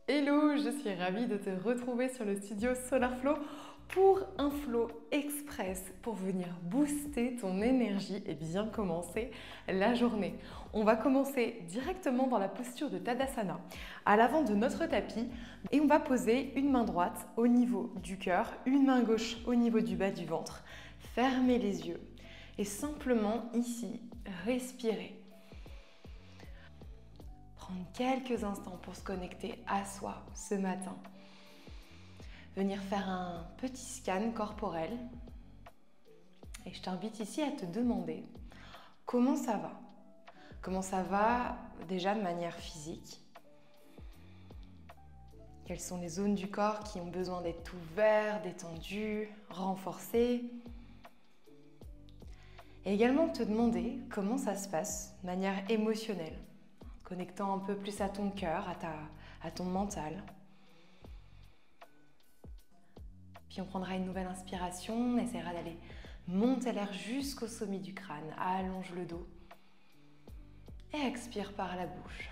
Hello, je suis ravie de te retrouver sur le studio SolarFlow pour un flow express pour venir booster ton énergie et bien commencer la journée. On va commencer directement dans la posture de Tadasana, à l'avant de notre tapis, et on va poser une main droite au niveau du cœur, une main gauche au niveau du bas du ventre. Fermez les yeux et simplement ici, respirez. Prendre quelques instants pour se connecter à soi ce matin. Venir faire un petit scan corporel. Et je t'invite ici à te demander comment ça va. Comment ça va déjà de manière physique. Quelles sont les zones du corps qui ont besoin d'être ouvertes, détendues, renforcées. Et également te demander comment ça se passe de manière émotionnelle. Connectant un peu plus à ton cœur, à ton mental. Puis on prendra une nouvelle inspiration, on essaiera d'aller monter l'air jusqu'au sommet du crâne, allonge le dos. Et expire par la bouche.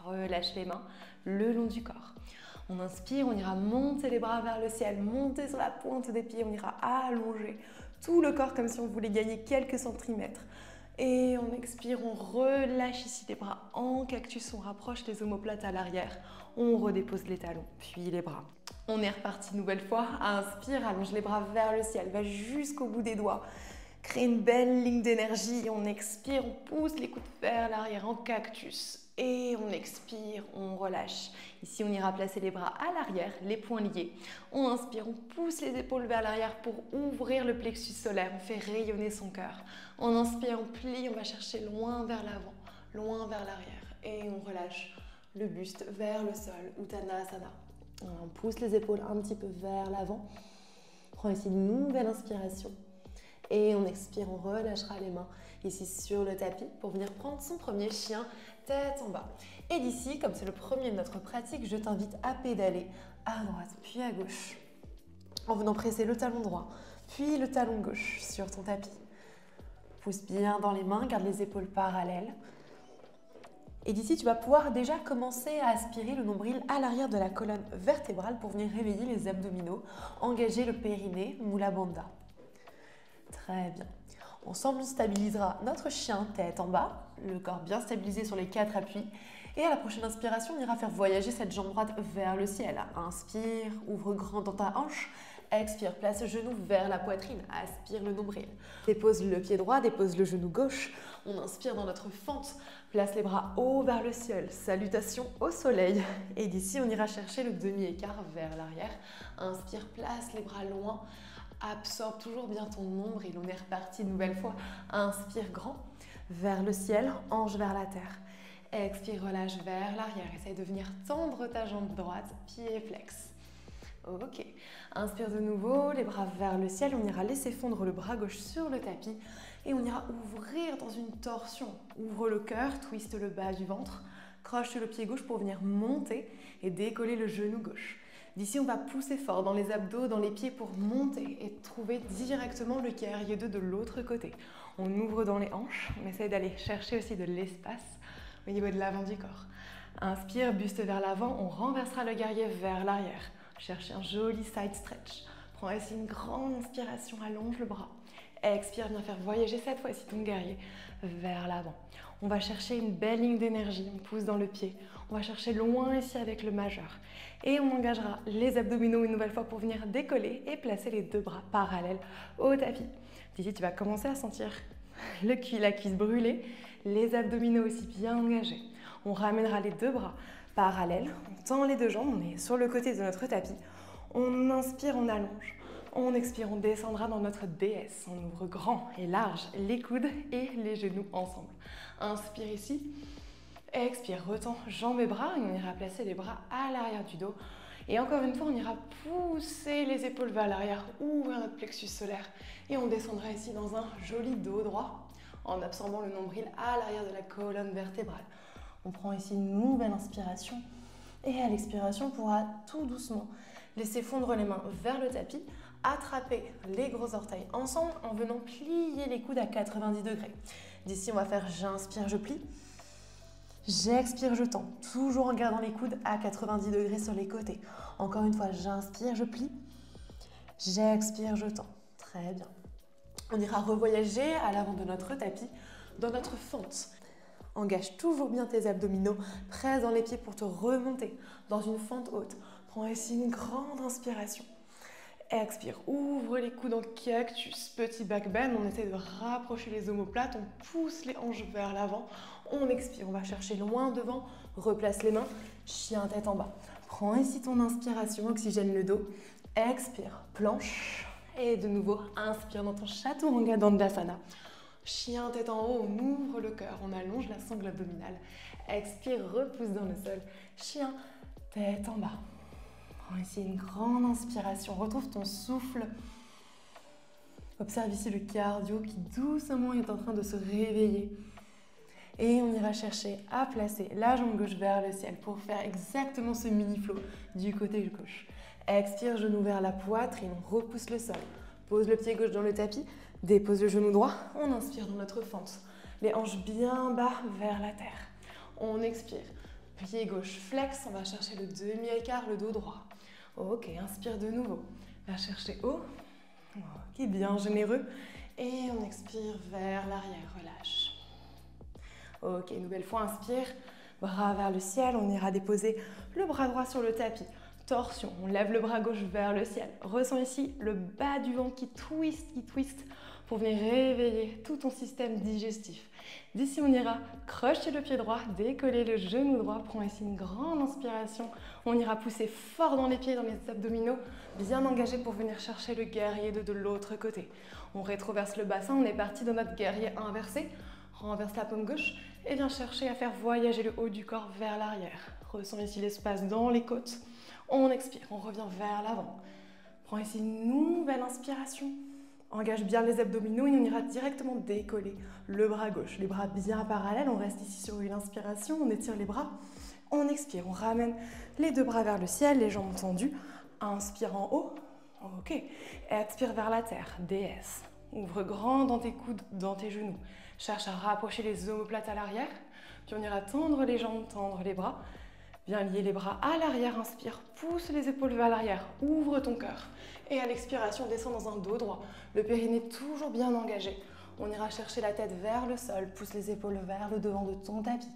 Relâche les mains le long du corps. On inspire, on ira monter les bras vers le ciel, monter sur la pointe des pieds, on ira allonger tout le corps comme si on voulait gagner quelques centimètres. Et on expire, on relâche ici les bras en cactus, on rapproche les omoplates à l'arrière, on redépose les talons, puis les bras. On est reparti une nouvelle fois, inspire, allonge les bras vers le ciel, va jusqu'au bout des doigts. Crée une belle ligne d'énergie, on expire, on pousse les coudes vers l'arrière en cactus. Et on expire, on relâche. Ici, on ira placer les bras à l'arrière, les poings liés. On inspire, on pousse les épaules vers l'arrière pour ouvrir le plexus solaire. On fait rayonner son cœur. On inspire, on plie, on va chercher loin vers l'avant, loin vers l'arrière. Et on relâche le buste vers le sol, Uttanasana. On pousse les épaules un petit peu vers l'avant. On prend ici une nouvelle inspiration. Et on expire, on relâchera les mains ici sur le tapis pour venir prendre son premier chien tête en bas. Et d'ici, comme c'est le premier de notre pratique, je t'invite à pédaler à droite puis à gauche en venant presser le talon droit puis le talon gauche sur ton tapis. Pousse bien dans les mains, garde les épaules parallèles. Et d'ici, tu vas pouvoir déjà commencer à aspirer le nombril à l'arrière de la colonne vertébrale pour venir réveiller les abdominaux, engager le périnée, Mula Bandha. Très bien. Ensemble, on stabilisera notre chien tête en bas, le corps bien stabilisé sur les 4 appuis. Et à la prochaine inspiration, on ira faire voyager cette jambe droite vers le ciel. Inspire, ouvre grand dans ta hanche. Expire, place le genou vers la poitrine. Aspire le nombril. Dépose le pied droit, dépose le genou gauche. On inspire dans notre fente. Place les bras haut vers le ciel. Salutation au soleil. Et d'ici, on ira chercher le demi-écart vers l'arrière. Inspire, place les bras loin. Absorbe toujours bien ton nombril. On est reparti une nouvelle fois. Inspire grand vers le ciel, hanche vers la terre. Expire, relâche vers l'arrière. Essaye de venir tendre ta jambe droite, pied flex. Ok. Inspire de nouveau, les bras vers le ciel. On ira laisser fondre le bras gauche sur le tapis et on ira ouvrir dans une torsion. Ouvre le cœur, twiste le bas du ventre, croche le pied gauche pour venir monter et décoller le genou gauche. D'ici, on va pousser fort dans les abdos, dans les pieds pour monter et trouver directement le guerrier 2 de l'autre côté. On ouvre dans les hanches, on essaie d'aller chercher aussi de l'espace au niveau de l'avant du corps. Inspire, buste vers l'avant, on renversera le guerrier vers l'arrière. Cherche un joli side stretch. Prends ici une grande inspiration, allonge le bras. Expire, viens faire voyager cette fois-ci ton guerrier vers l'avant. On va chercher une belle ligne d'énergie, on pousse dans le pied. On va chercher loin ici avec le majeur. Et on engagera les abdominaux une nouvelle fois pour venir décoller et placer les deux bras parallèles au tapis. D'ici, tu vas commencer à sentir la cuisse brûlée, les abdominaux aussi bien engagés. On ramènera les deux bras parallèles, on tend les deux jambes, on est sur le côté de notre tapis. On inspire, on allonge. On expire, on descendra dans notre déesse. On ouvre grand et large les coudes et les genoux ensemble. Inspire ici. Expire, retends jambes et bras. Et on ira placer les bras à l'arrière du dos. Et encore une fois, on ira pousser les épaules vers l'arrière, ouvrir notre plexus solaire. Et on descendra ici dans un joli dos droit en absorbant le nombril à l'arrière de la colonne vertébrale. On prend ici une nouvelle inspiration. Et à l'expiration, on pourra tout doucement laisser fondre les mains vers le tapis, attraper les gros orteils ensemble en venant plier les coudes à 90 degrés. D'ici, on va faire j'inspire, je plie. J'expire, je tends, toujours en gardant les coudes à 90 degrés sur les côtés. Encore une fois, j'inspire, je plie. J'expire, je tends. Très bien. On ira revoyager à l'avant de notre tapis, dans notre fente. Engage toujours bien tes abdominaux, presse dans les pieds pour te remonter dans une fente haute. Prends ici une grande inspiration. Expire, ouvre les coudes en cactus, petit back bend, on essaie de rapprocher les omoplates, on pousse les hanches vers l'avant, on expire, on va chercher loin devant, replace les mains, chien tête en bas. Prends ici ton inspiration, oxygène le dos, expire, planche, et de nouveau, inspire dans ton chaturanga dandasana. Chien tête en haut, on ouvre le cœur, on allonge la sangle abdominale, expire, repousse dans le sol, chien tête en bas. Prends ici une grande inspiration, retrouve ton souffle. Observe ici le cardio qui doucement est en train de se réveiller. Et on ira chercher à placer la jambe gauche vers le ciel pour faire exactement ce mini-flow du côté gauche. Expire, genou vers la poitrine, on repousse le sol. Pose le pied gauche dans le tapis, dépose le genou droit, on inspire dans notre fente. Les hanches bien bas vers la terre. On expire, pied gauche flex, on va chercher le demi-écart, le dos droit. Ok, inspire de nouveau. Va chercher haut. Ok, bien généreux. Et on expire vers l'arrière, relâche. Ok, nouvelle fois, inspire. Bras vers le ciel. On ira déposer le bras droit sur le tapis. Torsion, on lève le bras gauche vers le ciel. Ressens ici le bas du ventre qui twist pour venir réveiller tout ton système digestif. D'ici, on ira crocheter le pied droit, décoller le genou droit. Prends ici une grande inspiration. On ira pousser fort dans les pieds, dans les abdominaux, bien engagé pour venir chercher le guerrier de l'autre côté. On rétroverse le bassin, on est parti dans notre guerrier inversé. Renverse la paume gauche et viens chercher à faire voyager le haut du corps vers l'arrière. Ressens ici l'espace dans les côtes. On expire, on revient vers l'avant. Prends ici une nouvelle inspiration. Engage bien les abdominaux et on ira directement décoller le bras gauche. Les bras bien parallèles, on reste ici sur une inspiration, on étire les bras. On expire, on ramène les deux bras vers le ciel, les jambes tendues. Inspire en haut, ok. Expire vers la terre, déesse. Ouvre grand dans tes coudes, dans tes genoux. Cherche à rapprocher les omoplates à l'arrière. Puis on ira tendre les jambes, tendre les bras. Viens lier les bras à l'arrière, inspire, pousse les épaules vers l'arrière, ouvre ton cœur. Et à l'expiration, descends dans un dos droit, le périnée toujours bien engagé. On ira chercher la tête vers le sol, pousse les épaules vers le devant de ton tapis.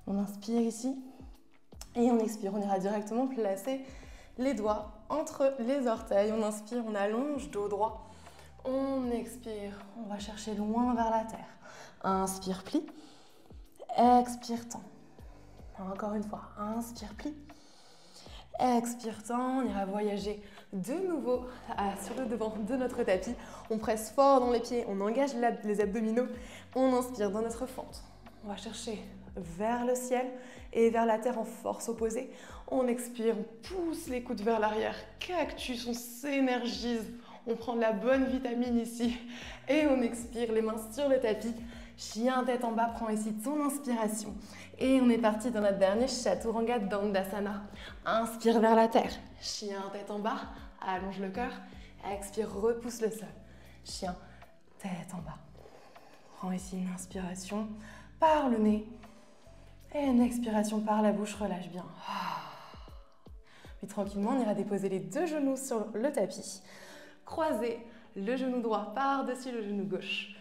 On inspire ici et on expire, on ira directement placer les doigts entre les orteils. On inspire, on allonge, dos droit. On expire, on va chercher loin vers la terre. Inspire, plie, expire, tend. Encore une fois, inspire, plie, expire, tend. On ira voyager de nouveau sur le devant de notre tapis. On presse fort dans les pieds, on engage les abdominaux. On inspire dans notre fente. On va chercher vers le ciel et vers la terre en force opposée. On expire, on pousse les coudes vers l'arrière. Cactus, on s'énergise. On prend de la bonne vitamine ici. Et on expire, les mains sur le tapis. Chien tête en bas, prends ici ton inspiration. Et on est parti dans notre dernier chaturanga dandasana. Inspire vers la terre. Chien tête en bas, allonge le cœur. Expire, repousse le sol. Chien tête en bas. Prends ici une inspiration par le nez. Et une expiration par la bouche, relâche bien. Puis tranquillement, on ira déposer les deux genoux sur le tapis. Croiser le genou droit par-dessus le genou gauche.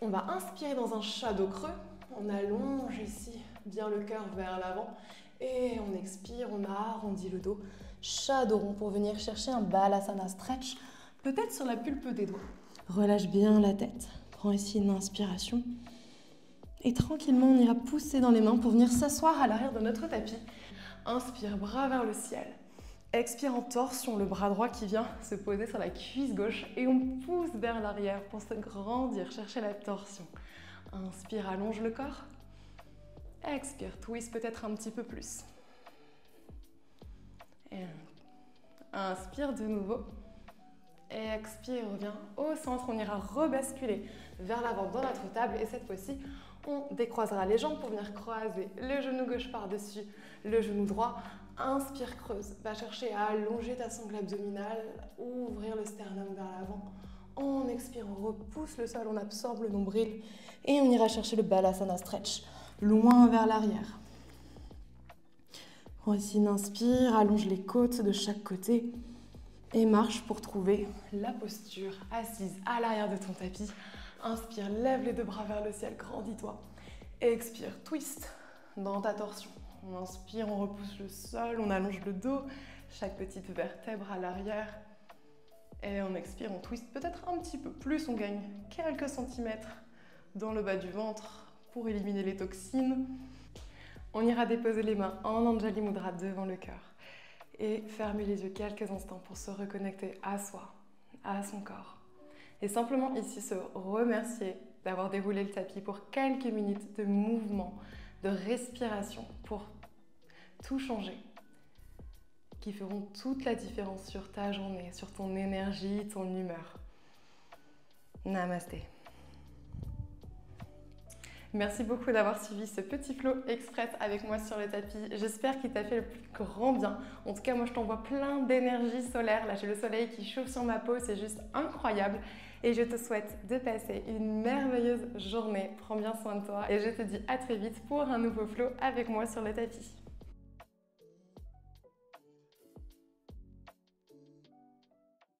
On va inspirer dans un shadow creux. On allonge ici bien le cœur vers l'avant. Et on expire, on arrondit le dos. Shadow rond pour venir chercher un balasana stretch. Peut-être sur la pulpe des doigts. Relâche bien la tête. Prends ici une inspiration. Et tranquillement, on ira pousser dans les mains pour venir s'asseoir à l'arrière de notre tapis. Inspire, bras vers le ciel. Expire en torsion, le bras droit qui vient se poser sur la cuisse gauche et on pousse vers l'arrière pour se grandir, chercher la torsion. Inspire, allonge le corps. Expire, twist peut-être un petit peu plus. Et inspire de nouveau. Expire, reviens au centre. On ira rebasculer vers l'avant dans notre table et cette fois-ci, on décroisera les jambes pour venir croiser le genou gauche par-dessus le genou droit. Inspire, creuse. Va chercher à allonger ta sangle abdominale, ouvrir le sternum vers l'avant. On expire, on repousse le sol, on absorbe le nombril et on ira chercher le balasana stretch. loin vers l'arrière. Prends ici une inspire, allonge les côtes de chaque côté et marche pour trouver la posture assise à l'arrière de ton tapis. Inspire, lève les deux bras vers le ciel, grandis-toi. Expire, twist dans ta torsion. On inspire, on repousse le sol, on allonge le dos, chaque petite vertèbre à l'arrière. Et on expire, on twist peut-être un petit peu plus, on gagne quelques centimètres dans le bas du ventre pour éliminer les toxines. On ira déposer les mains en Anjali Mudra devant le cœur et fermer les yeux quelques instants pour se reconnecter à soi, à son corps. Et simplement ici se remercier d'avoir déroulé le tapis pour quelques minutes de mouvement, de respiration pour tout changer, qui feront toute la différence sur ta journée, sur ton énergie, ton humeur. Namasté. Merci beaucoup d'avoir suivi ce petit flow express avec moi sur le tapis. J'espère qu'il t'a fait le plus grand bien. En tout cas, moi, je t'envoie plein d'énergie solaire. Là, j'ai le soleil qui chauffe sur ma peau. C'est juste incroyable. Et je te souhaite de passer une merveilleuse journée. Prends bien soin de toi. Et je te dis à très vite pour un nouveau flow avec moi sur le tapis.